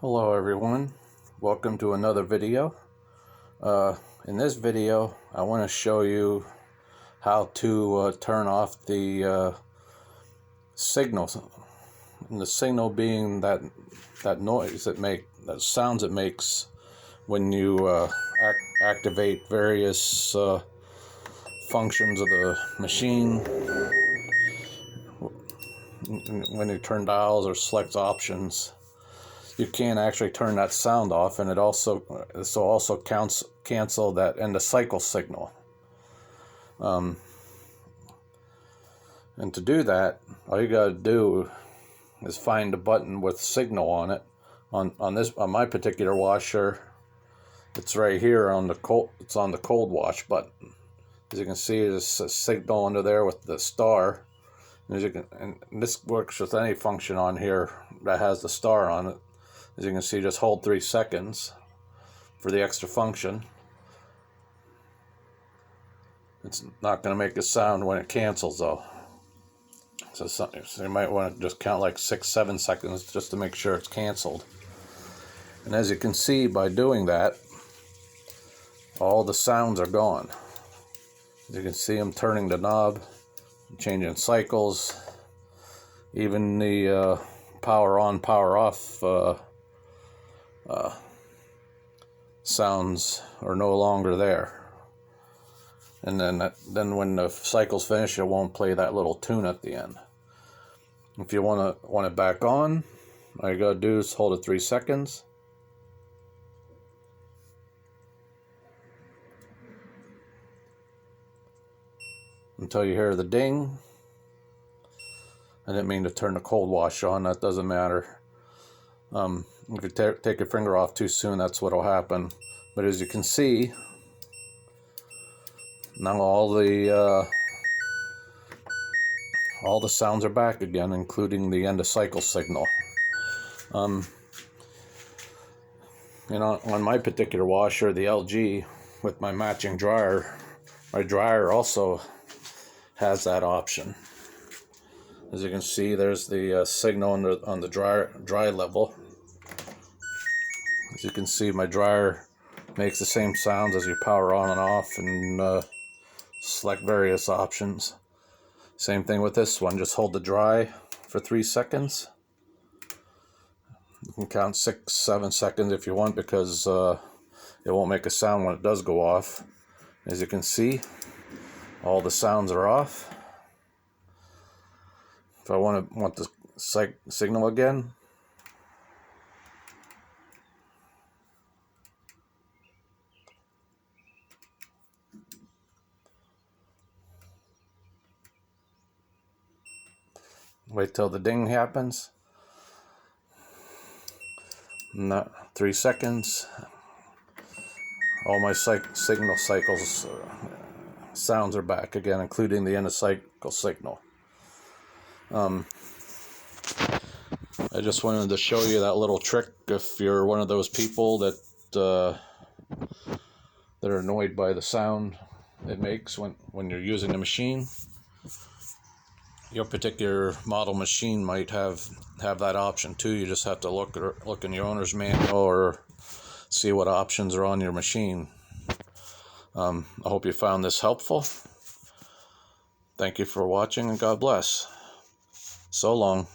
Hello everyone, welcome to another video. In this video I want to show you how to turn off the signal, and the signal being that noise that sounds it makes when you activate various functions of the machine, when you turn dials or select options. You can actually turn that sound off, and this will also cancel that end of cycle signal. And to do that, all you gotta do is find a button with signal on it. On my particular washer, it's right here on the cold. It's on the cold wash button. As you can see, there's a signal under there with the star. And this works with any function on here that has the star on it. As you can see, just hold 3 seconds for the extra function. It's not going to make a sound when it cancels though. So you might want to just count like 6-7 seconds just to make sure it's canceled. And as you can see, by doing that, all the sounds are gone. As you can see, I'm turning the knob, changing cycles, even the power on, power off sounds are no longer there. And then when the cycle's finished, it won't play that little tune at the end. If you want it back on, all you gotta do is hold it 3 seconds. Until you hear the ding. I didn't mean to turn the cold wash on, that doesn't matter. If you take your finger off too soon, that's what'll happen. But as you can see, now all the sounds are back again, including the end of cycle signal. On my particular washer, the LG, with my matching dryer, my dryer also has that option. As you can see, there's the signal on the dry level. As you can see, my dryer makes the same sounds as you power on and off and select various options. Same thing with this one, just hold the dry for 3 seconds. You can count 6-7 seconds if you want, because it won't make a sound when it does go off. As you can see, all the sounds are off. If I want the signal again, wait till the ding happens. 3 seconds. All my signal cycles sounds are back again, including the end of cycle signal. I just wanted to show you that little trick if you're one of those people that are annoyed by the sound it makes when you're using the machine. Your particular model machine might have that option too. You just have to look in your owner's manual or see what options are on your machine. I hope you found this helpful. Thank you for watching, and God bless. So long.